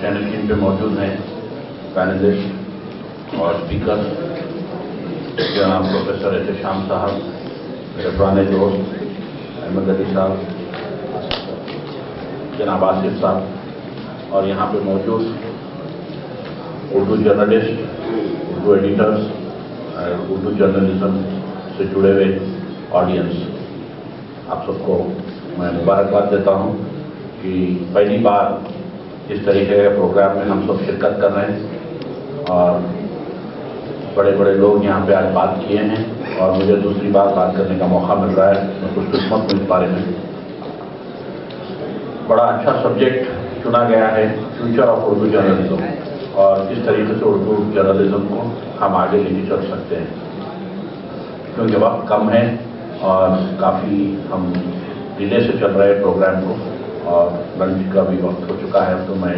Stand पे मौजूद हैं पैनलिस्ट और स्पीकर जनाब प्रोफेसर एहतेशाम साहब, मेरे पुराने दोस्त अहमद अली साहब, जनाब आसिफ साहब और यहाँ पे मौजूद उर्दू जर्नलिस्ट, उर्दू एडिटर्स और उर्दू जर्नलिज्म से जुड़े हुए ऑडियंस, आप सबको मैं मुबारकबाद देता हूँ कि पहली बार इस तरीके के प्रोग्राम में हम सब शिरकत कर रहे हैं और बड़े बड़े लोग यहाँ पे आज बात किए हैं और मुझे दूसरी बार बात करने का मौका मिल रहा है। मैं कुछ किस्मत हूँ इस बारे में। बड़ा अच्छा सब्जेक्ट चुना गया है, फ्यूचर ऑफ उर्दू जर्नलिज्म, और किस तरीके से उर्दू जर्नलिज्म को हम आगे लेके चल सकते हैं, क्योंकि वक्त कम है और काफ़ी हम डिले से चल रहे हैं प्रोग्राम को और लंच का भी वक्त हो चुका है। तो मैं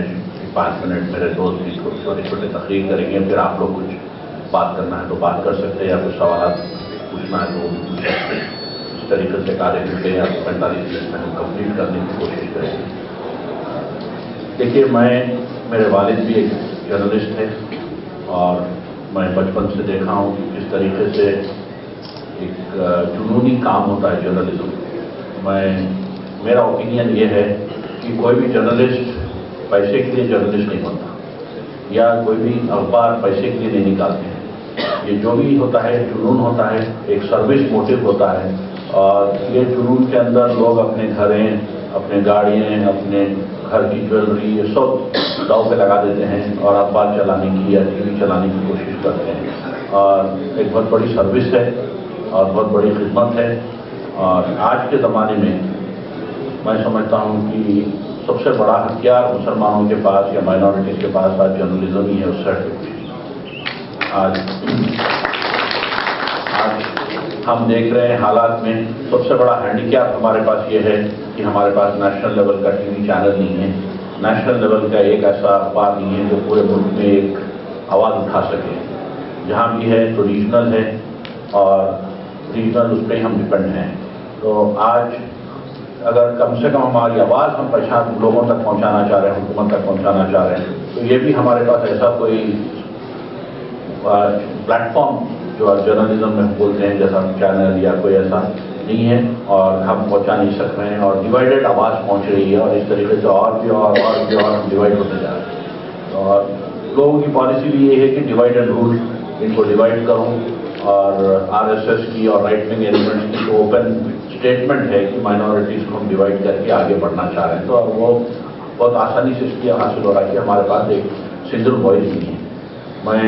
5 मिनट मेरे दोस्त भी छोटे छोटे तकरीर करेंगे, फिर आप लोग कुछ बात करना है तो बात कर सकते हैं या कुछ सवाल पूछना है तो पूछ सकते हैं। इस तरीके से कार्य घंटे या 45 मिनट में हम कंप्लीट करने की कोशिश करेंगे। देखिए, मेरे वालिद भी एक जर्नलिस्ट थे और मैं बचपन से देखा हूँ कि किस तरीके से एक जुनूनी काम होता है जर्नलिज्म। मेरा ओपिनियन ये है कि कोई भी जर्नलिस्ट पैसे के लिए जर्नलिस्ट नहीं बनता, या कोई भी अखबार पैसे के लिए नहीं निकालते हैं। ये जो भी होता है जुनून होता है, एक सर्विस मोटिव होता है, और ये जुनून के अंदर लोग अपने घरें, अपने गाड़ियाँ, अपने घर की ज्वेलरी, ये सब दांव पे लगा देते हैं और अखबार चलाने की या टीवी चलाने की कोशिश करते हैं। और एक बहुत बड़ी सर्विस है और बहुत बड़ी खिदमत है। और आज के ज़माने में मैं समझता हूँ कि सबसे बड़ा हथियार मुसलमानों के पास या माइनॉरिटीज़ के पास आज जर्नलिज्म ही है। उससे आज हम देख रहे हैं हालात में सबसे बड़ा हैंडीकैप हमारे पास ये है कि हमारे पास नेशनल लेवल का टीवी चैनल नहीं है, नेशनल लेवल का एक ऐसा अखबार नहीं है जो पूरे मुल्क में एक आवाज़ उठा सके। जहाँ भी है तो रीजनल है और रीजनल उस पर हम डिपेंड हैं। तो आज अगर कम से कम हमारी आवाज़ हम पहचान लोगों तक पहुंचाना चाह रहे हैं, हुकूमत तक पहुंचाना चाह रहे हैं, तो ये भी हमारे पास ऐसा कोई प्लेटफॉर्म जो जर्नलिज्म में बोलते हैं जैसा चैनल या कोई ऐसा नहीं है और हम पहुंचा नहीं सक रहे हैं और डिवाइडेड आवाज़ पहुंच रही है और इस तरीके से और भी डिवाइड होते जा रहे हैं। और लोगों की पॉलिसी भी ये है कि डिवाइड एंड रूल, इनको डिवाइड करूँ। और RSS की और राइट विंग एलिमेंट्स की तो ओपन स्टेटमेंट है कि माइनॉरिटीज़ को हम डिवाइड करके आगे बढ़ना चाह रहे हैं। तो अब वो बहुत आसानी से इसलिए हासिल हो रहा है कि हमारे पास एक सिंगल वॉइस नहीं है। मैं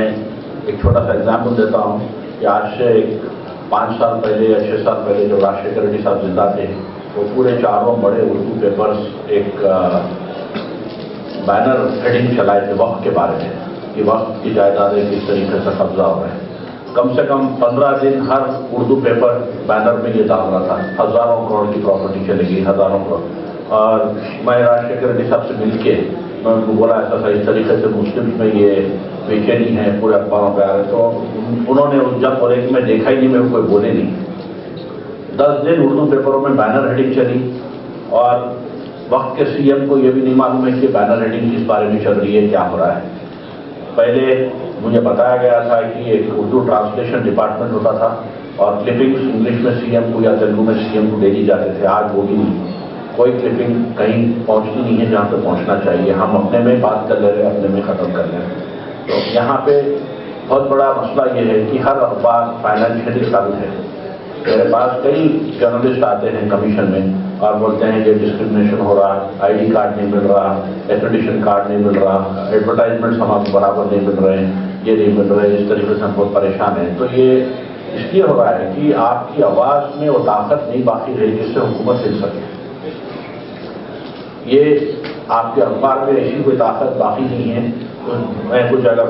एक छोटा सा एग्जाम्पल देता हूँ कि आज से 5 साल पहले या 6 साल पहले जब राजशेखर रेड्डी साहब जिंदा थे तो पूरे 4 बड़े उर्दू पेपर्स एक बैनर हेडिंग चलाए थे वक्त के बारे में कि वक्त की जायदादें किस तरीके से कब्जा हो रहे हैं। कम से कम 15 दिन हर उर्दू पेपर बैनर में ये डाल रहा था, हज़ारों करोड़ की प्रॉपर्टी चलेगी, हज़ारों करोड़। और मैं राजशेखर रेड्डी साहब से मिल के मैं उनको बोला ऐसा था, इस तरीके से मुस्लिम में ये बेचैनी है, पूरे अखबारों पर आ रहे। तो उन्होंने जब बोले कि मैं देखा ही नहीं, मैं कोई बोले नहीं। 10 दिन उर्दू पेपरों में बैनर हेडिंग चली और वक्त के CM को ये भी नहीं मालूम है कि बैनर हेडिंग किस बारे में चल रही है, क्या हो रहा है। पहले मुझे बताया गया था कि एक उर्दू ट्रांसलेशन डिपार्टमेंट होता था और क्लिपिंग्स इंग्लिश में CM को या तेलुगु में CM को भेजी जाते थे। आज वो भी नहीं, कोई क्लिपिंग कहीं पहुंचती नहीं है जहाँ पे पहुंचना चाहिए। हम अपने में बात कर ले रहे हैं, अपने में ख़त्म कर ले रहे हैं। तो यहाँ पे बहुत बड़ा मसला ये है कि हर अखबार फाइनेंशियली स्टेबल है। मेरे पास कई जर्नलिस्ट आते हैं कमीशन में और बोलते हैं ये डिस्क्रिमिनेशन हो रहा, ID कार्ड नहीं मिल रहा, एक्रेडिशन कार्ड नहीं मिल रहा, एडवर्टाइजमेंट्स हमारे बराबर नहीं मिल रहे हैं, ये नहीं मिल रहे, इस तरीके से हम बहुत परेशान हैं। तो ये इसलिए हो रहा है कि आपकी आवाज़ में वो ताकत नहीं बाकी रही जिससे हुकूमत हिल सके। ये आपके अखबार में ऐसी कोई ताकत बाकी नहीं है। तो मैं कुछ अगर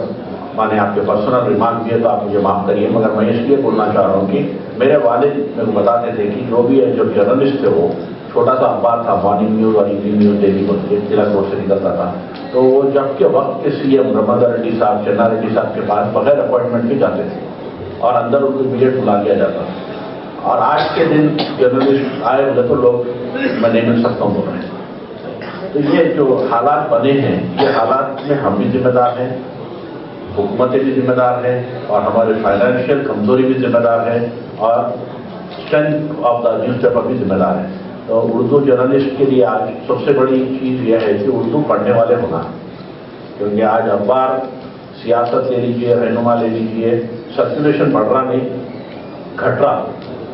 माने आपके पर्सनल रिमार्क दिए तो आप मुझे माफ़ करिए, मगर मैं इसलिए बोलना चाह रहा हूँ कि मेरे वालिद मेरे को बताते थे कि जो भी जब जर्नलिस्ट थे वो छोटा सा अखबार था, मॉर्निंग न्यूज़ और इवनिंग न्यूज़ डेली बोलते तिलक रोड से निकलता था। तो वो जब के वक्त के CM रमंदर रेड्डी साहब, चन्ना रेड्डी साहब के पास बगैर अपॉइंटमेंट के जाते थे और अंदर उनको इमीडिएट बुला लिया जाता था। और आज के दिन जर्नलिस्ट आए बोले तो लोग मैं नहीं मिल सकता हूँ बोल रहे हैं। تو یہ جو حالات بنے ہیں یہ حالات میں ہم بھی ذمہ دار ہیں، حکومتیں بھی ذمہ دار ہیں، اور ہمارے فائنینشیل کمزوری بھی ذمہ دار ہے، اور strength of the news paper بھی ذمہ دار ہے۔ تو اردو جرنلسٹ کے لیے آج سب سے بڑی چیز یہ ہے کہ اردو پڑھنے والے ہونا، کیونکہ آج اخبار، سیاست لے لیجیے، رہنما لے لیجیے، سرکولیشن بڑھ رہا نہیں، گھٹ رہا۔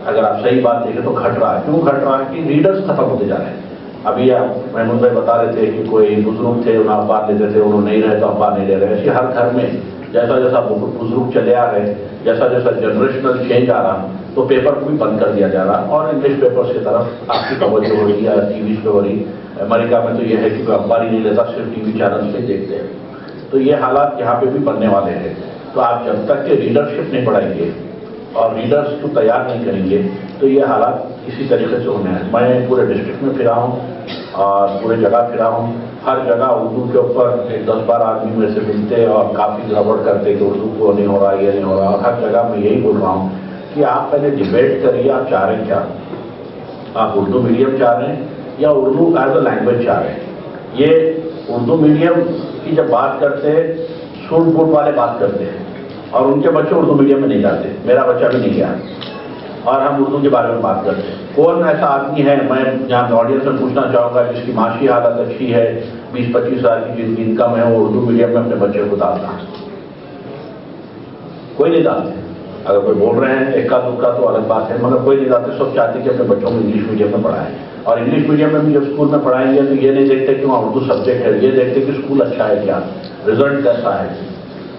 اگر آپ صحیح بات دیکھیں تو گھٹ رہا ہے۔ کیوں گھٹ رہا ہے؟ کہ ریڈرز ختم ہوتے جا رہے ہیں۔ ابھی آپ محمود بھائی بتا رہے تھے کہ کوئی بزرگ تھے، انہیں اخبار لیتے تھے، انہوں نہیں رہے تو اخبار نہیں لے رہے۔ ایسے ہر گھر میں جیسا جیسا بزرگ چلے آ رہے، جیسا جیسا جنریشنل چینج آ رہا، تو پیپر کو بھی بند کر دیا جا رہا، اور انگلش پیپرس کی طرف آپ کی توجہ ہو رہی ہے، ٹی ویز پہ ہو رہی۔ امریکہ میں تو یہ ہے کہ کوئی اخبار ہی نہیں لیتا، صرف ٹی وی چینلس پہ دیکھتے ہیں۔ تو یہ حالات یہاں پہ بھی بننے والے ہیں۔ تو آپ جب تک کہ ریڈرشپ نہیں پڑھائیں گے اور ریڈرس کو تیار نہیں کریں گے تو یہ حالات اسی طریقے سے ہونے ہیں۔ میں پورے ڈسٹرکٹ میں پھرا ہوں اور پورے جگہ پھرا ہوں، ہر جگہ اردو کے اوپر 10-12 آدمی میرے سے ملتے اور کافی گڑبڑ کرتے کہ اردو کو نہیں ہو رہا، یہ نہیں ہو رہا۔ اور ہر جگہ میں یہی بول رہا ہوں کہ آپ پہلے ڈیبیٹ کریے، آپ چاہ رہے ہیں کیا؟ آپ اردو میڈیم چاہ رہے ہیں یا اردو ایز اے لینگویج چاہ رہے ہیں؟ یہ اردو میڈیم کی جب بات کرتے ہیں، سوٹ بوٹ والے بات کرتے ہیں، اور ان کے بچے اردو میڈیم میں نہیں جاتے، میرا بچہ بھی نہیں گیا، اور ہم اردو کے بارے میں بات کرتے ہیں۔ کون ایسا آدمی ہے، میں یہاں آڈینس میں پوچھنا چاہوں گا، جس کی معاشی حالت اچھی ہے، 20-25 ہزار کی جن کی انکم ہے، وہ اردو میڈیم میں اپنے بچے کو ڈالتا ہے؟ کوئی نہیں ڈالتے۔ اگر کوئی بول رہے ہیں ایک کا دکا تو الگ بات ہے، مگر کوئی نہیں ڈالتے۔ سب چاہتے کہ اپنے بچوں کو انگلش میڈیم میں پڑھائیں، اور انگلش میڈیم میں بھی جب اسکول میں پڑھائیں گے تو یہ نہیں دیکھتے کہ وہاں اردو سبجیکٹ ہے، یہ دیکھتے کہ اسکول اچھا ہے کیا، رزلٹ کیسا ہے،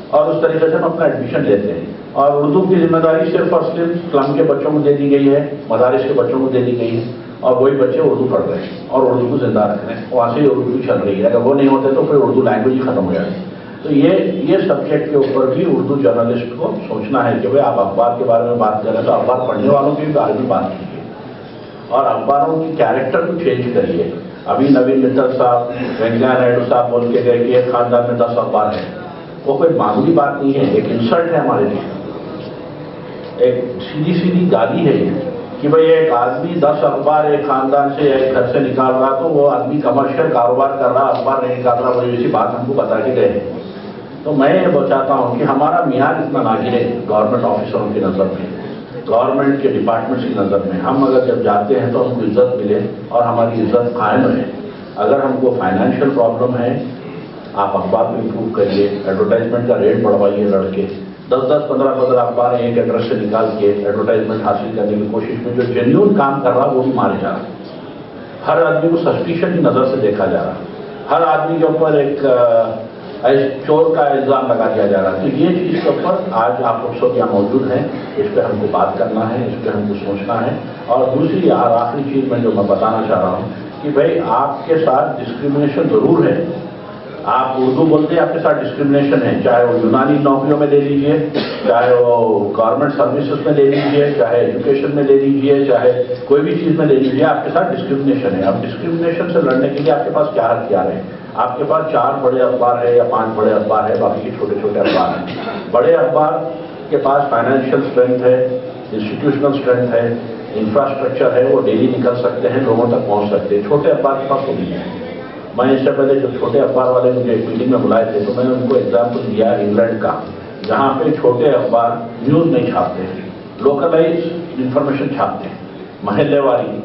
اور اس طریقے سے ہم اپنا ایڈمیشن لیتے ہیں۔ اور اردو کی ذمہ داری صرف اور صرف اسلام کے بچوں کو دے دی گئی ہے، مدارس کے بچوں کو دے دی گئی ہے، اور وہی بچے اردو پڑھ رہے ہیں اور اردو کو زندہ رکھ رہے ہیں، وہاں سے اردو چل رہی ہے۔ اگر وہ نہیں ہوتے تو پھر اردو لینگویج ہی ختم ہو جائے۔ تو یہ سبجیکٹ کے اوپر بھی اردو جرنلسٹ کو سوچنا ہے کہ بھائی آپ اخبار کے بارے میں بات کریں تو اخبار پڑھنے والوں کی بھی بارے میں بات کیجیے، اور اخباروں کی کیریکٹر کو چینج کریے۔ ابھی نوین متل صاحب، وینکیا نائیڈو صاحب بول کے گئے کہ ایک خاندان میں 10 اخبار ہیں۔ وہ کوئی معمولی بات نہیں ہے، ایک انسلٹ ہے ہمارے لیے، ایک سیدھی گالی ہے یہ کہ بھئی ایک آدمی 10 اخبار ایک خاندان سے ایک گھر سے نکال رہا تو وہ آدمی کمرشل کاروبار کر رہا، اخبار نہیں نکال رہا، وہی اسی بات ہم کو بتا کے گئے۔ تو میں یہ چاہتا ہوں کہ ہمارا معیار اتنا نہ گرے گورنمنٹ آفیسروں کی نظر میں، گورنمنٹ کے ڈپارٹمنٹس کی نظر میں۔ ہم اگر جب جاتے ہیں تو ہم کو عزت ملے اور ہماری عزت قائم رہے۔ اگر ہم کو فائنینشیل پرابلم ہے، آپ اخبار کو امپروو کریے، ایڈورٹائزمنٹ کا ریٹ بڑھوائیے، لڑکے 10-10, 15-15 اخبار ایک ایڈریس سے نکال کے ایڈورٹائزمنٹ حاصل کرنے کی کوشش میں جو جینیون کام کر رہا وہ بھی مارے جا رہا، ہر آدمی کو سسپیشن کی نظر سے دیکھا جا رہا، ہر آدمی کے اوپر ایک چور کا الزام لگا دیا جا رہا ہے۔ تو یہ چیز کے اوپر آج آپ لوگ سب یہاں موجود ہیں، اس پہ ہم کو بات کرنا ہے، اس پہ ہم کو سوچنا ہے۔ اور دوسری اور آخری چیز میں جو میں بتانا چاہ رہا ہوں کہ بھائی آپ کے ساتھ ڈسکریمنیشن ضرور ہے۔ آپ اردو بولتے ہیں، آپ کے ساتھ ڈسکریمنیشن ہے، چاہے وہ یونانی نوکریوں میں لے لیجیے، چاہے وہ گورنمنٹ سروسز میں لے لیجیے، چاہے ایجوکیشن میں لے لیجیے، چاہے کوئی بھی چیز میں لے لیجیے، آپ کے ساتھ ڈسکریمنیشن ہے۔ اب ڈسکریمنیشن سے لڑنے کے لیے آپ کے پاس کیا ہتھیار ہے؟ آپ کے پاس 4 بڑے اخبار ہے یا 5 بڑے اخبار ہے، باقی کے چھوٹے چھوٹے اخبار ہیں۔ بڑے اخبار کے پاس فائنینشیل اسٹرینتھ ہے، انسٹیٹیوشنل اسٹرینتھ ہے، انفراسٹرکچر ہے، وہ ڈیلی نکل سکتے ہیں، لوگوں تک پہنچ سکتے ہیں۔ چھوٹے اخبار کے پاس وہ نہیں ہے۔ میں اس سے پہلے جب چھوٹے اخبار والے مجھے ایک میٹنگ میں بلائے تھے تو میں نے ان کو ایگزامپل دیا انگلینڈ کا، جہاں پہ چھوٹے اخبار نیوز نہیں چھاپتے، لوکلائز انفارمیشن چھاپتے ہیں، محلے والی،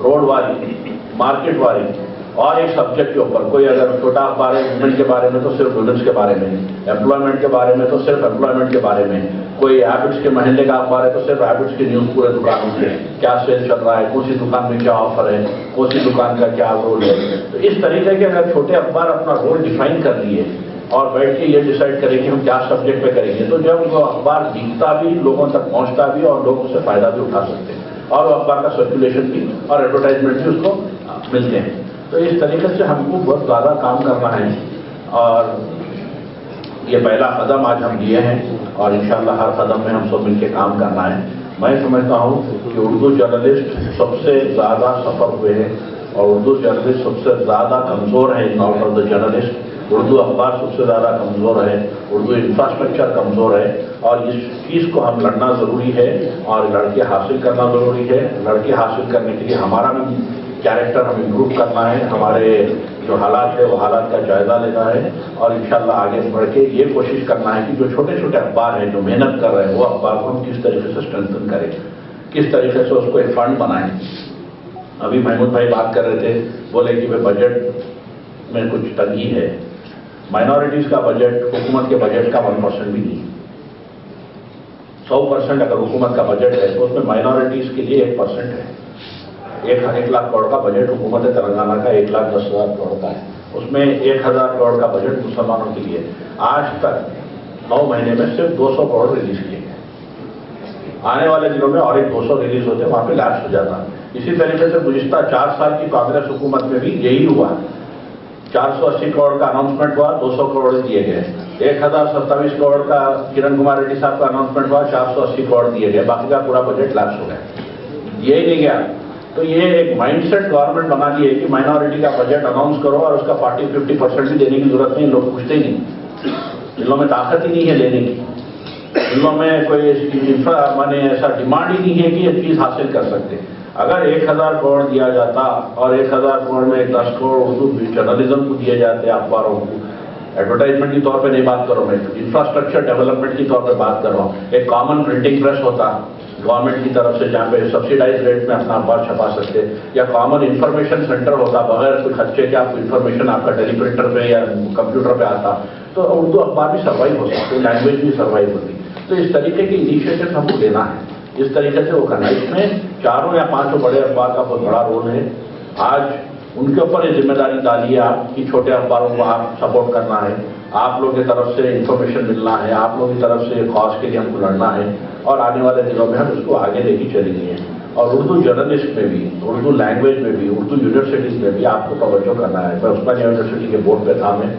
روڈ والی، مارکیٹ والی، اور ایک سبجیکٹ کے اوپر۔ کوئی اگر چھوٹا اخبار ہے وومن کے بارے میں تو صرف وومنس کے بارے میں، امپلائمنٹ کے بارے میں تو صرف امپلائمنٹ کے بارے میں، کوئی ہیبٹس کے محلے کا اخبار ہے تو صرف ہیبٹس کی نیوز پورے دکانوں سے، کیا سیل چل رہا ہے، کون سی دکان میں کیا آفر ہے، کون سی دکان کا کیا رول ہے۔ تو اس طریقے کے اگر چھوٹے اخبار اپنا رول ڈیفائن کر لیے اور بیٹھ کے یہ ڈیسائیڈ کریں کہ ہم کیا سبجیکٹ پہ کریں گے، تو جب وہ اخبار دکھتا بھی، لوگوں تک پہنچتا بھی، اور لوگ اس سے فائدہ بھی اٹھا سکتے ہیں، اور وہ اخبار کا سرکولیشن بھی اور ایڈورٹائزمنٹ بھی اس کو ملتے ہیں۔ تو اس طریقے سے ہم کو بہت زیادہ کام کرنا ہے، اور یہ پہلا قدم آج ہم لیے ہیں، اور انشاءاللہ ہر قدم میں ہم سب مل کے کام کرنا ہے۔ میں سمجھتا ہوں کہ اردو جرنلسٹ سب سے زیادہ سفر ہوئے ہیں، اور اردو جرنلسٹ سب سے زیادہ کمزور ہے ان out of the journalist. Urdu اخبار سب سے زیادہ کمزور ہے، اردو انفراسٹرکچر کمزور ہے، اور اس چیز کو ہم لڑنا ضروری ہے، اور لڑ کے حاصل کرنا ضروری ہے۔ لڑ کے حاصل کرنے کے لیے ہمارا بھی कैरेक्टर हम इम्प्रूव करना है, हमारे जो हालात है वो हालात का जायजा लेना है और इंशाल्लाह आगे बढ़ के ये कोशिश करना है कि जो छोटे छोटे अखबार हैं जो मेहनत कर रहे हैं वो अखबार को हम किस तरीके से स्ट्रेंथन करें, किस तरीके से उसको एक फंड बनाएं। अभी महमूद भाई बात कर रहे थे, बोले कि भाई बजट में कुछ तंगी है। माइनॉरिटीज का बजट हुकूमत के बजट का 1% भी नहीं। 100% अगर हुकूमत का बजट है तो उसमें माइनॉरिटीज के लिए 1% है। 1 लाख करोड़ का बजट हुकूमत तेलंगाना का 1,10,000 करोड़ का है, उसमें 1,000 करोड़ का बजट मुसलमानों के लिए। आज तक 9 महीने में सिर्फ 200 करोड़ रिलीज किए गए। आने वाले दिनों में और एक 200 रिलीज होते, वहां पे लैप्स हो जाता। इसी तरीके से गुज़िश्ता 4 साल की कांग्रेस हुकूमत में भी यही हुआ। 480 करोड़ का अनाउंसमेंट हुआ, 200 करोड़ दिए गए। 1,027 करोड़ का किरण कुमार रेड्डी साहब का अनाउंसमेंट हुआ, 480 करोड़ दिए गए, बाकी का पूरा बजट लैप्स हो गया। यही नहीं गया तो ये एक माइंडसेट गवर्नमेंट बना दी है कि माइनॉरिटी का बजट अनाउंस करो और उसका 40-50% भी देने की जरूरत नहीं। लोग पूछते ही नहीं, इन लोगों में ताकत ही नहीं है लेने की, इन लोगों में कोई इंफ्रा माने ऐसा डिमांड ही नहीं है कि ये चीज हासिल कर सकते। अगर 1,000 करोड़ दिया जाता और 1,000 करोड़ में 10 करोड़ उर्दू जर्नलिज्म को दिए जाते, अखबारों को, एडवर्टाइजमेंट की तौर पे नहीं बात करो मैं, इंफ्रास्ट्रक्चर डेवलपमेंट की तौर पे बात कर रहा हूँ। एक कॉमन प्रिंटिंग प्रेस होता गवर्नमेंट की तरफ से जहाँ पे सब्सिडाइज रेट में अपना अखबार छपा सकते, या कॉमन इंफॉर्मेशन सेंटर होता, बगैर कोई खर्चे के आपको इंफॉर्मेशन आपका टेलीप्रिंटर पे या कंप्यूटर पे आता, तो उर्दू अखबार भी सर्वाइव हो सकते, लैंग्वेज भी सर्वाइव होती। तो इस तरीके के इनिशिएटिव हमको लेना है, इस तरीके से वो करना है। इसमें 4 या 5 बड़े अखबार का बहुत बड़ा रोल है। आज उनके ऊपर ये जिम्मेदारी डाली है आपकी, छोटे अखबारों को आप सपोर्ट करना है, आप लोगों की तरफ से इंफॉर्मेशन मिलना है, आप लोगों की तरफ से कॉज के लिए हमको लड़ना है और आने वाले दिनों में हम उसको आगे लेके चलेंगे। और उर्दू जर्नलिस्ट में भी, उर्दू लैंग्वेज में भी, उर्दू यूनिवर्सिटीज में भी आपको तवज्जो करना है। मैं उस्मानिया यूनिवर्सिटी के बोर्ड पे था, मैं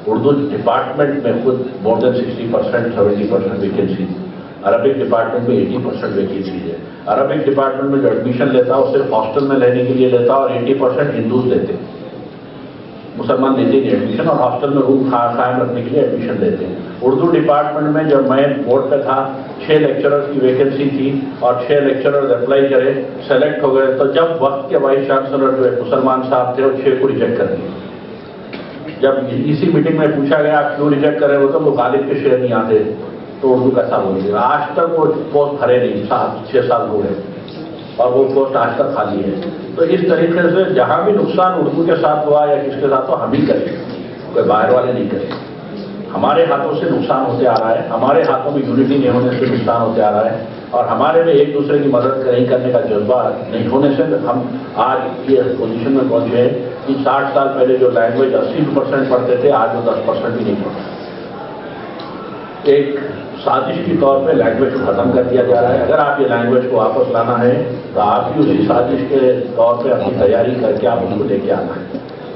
उर्दू डिपार्टमेंट में खुद more than 60%, 70% vacancy, Arabic department में 80% वैकेंसी है। अरबिक डिपार्टमेंट में जो एडमिशन लेता है वो सिर्फ हॉस्टल में रहने के लिए लेता और 80% हिंदूज लेते, मुसलमान लेते नहीं एडमिशन, और हॉस्टल में रूम कायम रखने के लिए एडमिशन लेते हैं। उर्दू डिपार्टमेंट में जब मैं बोर्ड पे था 6 लेक्चरर्स की वैकेंसी थी और 6 लेक्चरर्स अप्लाई करे, सेलेक्ट हो गए, तो जब वक्त के वाइस चांसलर जो एक मुसलमान साहब थे वो 6 को रिजेक्ट कर दिए। जब इसी मीटिंग में पूछा गया आप क्यों रिजेक्ट करे, वो तो वो गालिब के शेर नहीं आते, तो उर्दू कैसा बोल दिया। आज तक वो पोस्ट भरे नहीं, 6 साल हो गए और वो पोस्ट आज तक खाली है। तो इस तरीके से जहां भी नुकसान उर्दू के साथ हुआ या किसके साथ, तो हम ही करें, कोई बाहर वाले नहीं करें। हमारे हाथों से नुकसान होते आ रहा है, हमारे हाथों में यूनिटी नहीं होने से नुकसान होते आ रहा है, और हमारे में एक दूसरे की मदद नहीं करने का जज्बा नहीं होने से हम आज ये पोजीशन में पहुंचे हैं कि 60 साल पहले जो लैंग्वेज 80% पढ़ते थे, आज वो 10% भी नहीं पढ़ते। एक साजिश के तौर पे लैंग्वेज को खत्म कर दिया जा रहा है। अगर आप ये लैंग्वेज को वापस लाना है तो आपकी उसी साजिश के तौर पे अपनी तैयारी करके आप उसको लेके आना है।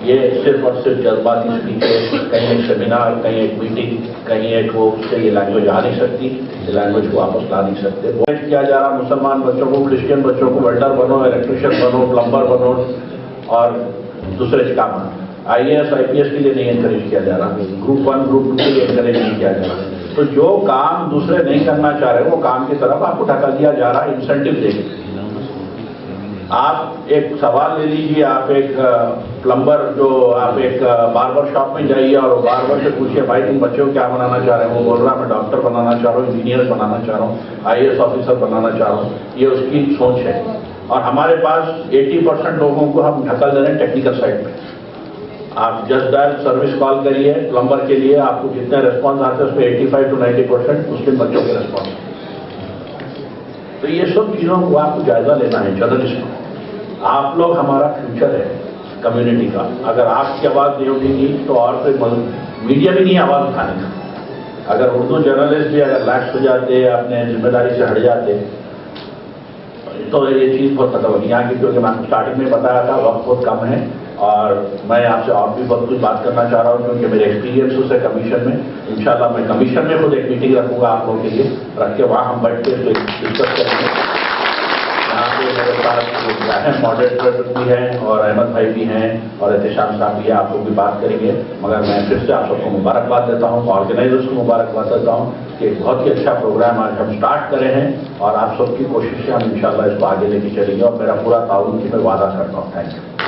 ये सिर्फ और सिर्फ जज्बाती स्पीच है, कहीं एक सेमिनार, कहीं एक मीटिंग, कहीं एक वो, उससे ये लैंग्वेज आ नहीं सकती, ये लैंग्वेज को वापस ला नहीं सकते। वो किया जा रहा मुसलमान बच्चों को, क्रिश्चियन बच्चों को वेल्डर बनो, इलेक्ट्रिशियन बनो, प्लम्बर बनो और दूसरे काम IAS IPS के लिए नहीं एनकरेज किया जा रहा, ग्रुप 1 ग्रुप 2 के लिए एनकरेज नहीं किया जा रहा। तो जो काम दूसरे नहीं करना चाह रहे वो काम की तरफ आपको ढका दिया जा रहा है इंसेंटिव देके। आप एक सवाल ले लीजिए, आप एक प्लम्बर, जो आप एक बार्बर शॉप में जाइए और बार्बर से पूछिए भाई तुम बच्चों को क्या बनाना चाह रहे हो, वो बोल रहा मैं डॉक्टर बनाना चाह रहा हूँ, इंजीनियर बनाना चाह रहा हूँ, IAS ऑफिसर बनाना चाह रहा हूँ, ये उसकी सोच है। और हमारे पास 80% लोगों को हम ढकल दे रहे हैं टेक्निकल साइड पे। आप जस्ट डायल सर्विस कॉल करिए प्लम्बर के लिए, आपको जितने रेस्पॉन्स आते हैं उसमें 85 to 90% मुस्लिम बच्चों के रेस्पॉन्स। तो ये सब चीज़ों को आपको जायजा लेना है। जर्नलिस्ट आप लोग हमारा फ्यूचर है कम्युनिटी का, अगर आपकी आवाज़ नहीं उठेगी तो और कोई मीडिया भी नहीं आवाज़ उठाने का। अगर उर्दू जर्नलिस्ट भी अगर लैक्स हो जाते, अपने जिम्मेदारी से हट जाते, तो ये चीज़ बहुत खत्म होगी यहाँ की। क्योंकि मैं स्टार्टिंग में बताया था वक्त बहुत कम है और मैं आपसे और भी बहुत कुछ बात करना चाह रहा हूँ, क्योंकि मेरे एक्सपीरियंस है कमीशन में। इंशाल्लाह मैं कमीशन में खुद एक मीटिंग रखूँगा आप लोगों के लिए, रख के वहाँ हम बैठ के डिस्कस करेंगे। यहाँ पे मेरे साथ मॉडरेटर भी हैं और अहमद भाई भी हैं और एहतेशाम साहब भी हैं, आप लोग भी बात करेंगे। मगर मैं फिर से आप सबको मुबारकबाद देता हूँ, ऑर्गेनाइजर्स को मुबारकबाद देता हूँ کہ ایک بہت ہی اچھا پروگرام آج ہم سٹارٹ کرے ہیں اور آپ سب کی کوشش سے ہم انشاءاللہ اس کو آگے لے کے چلیں گے اور میرا پورا تعاون کی میں وعدہ کرتا ہوں. Thank you.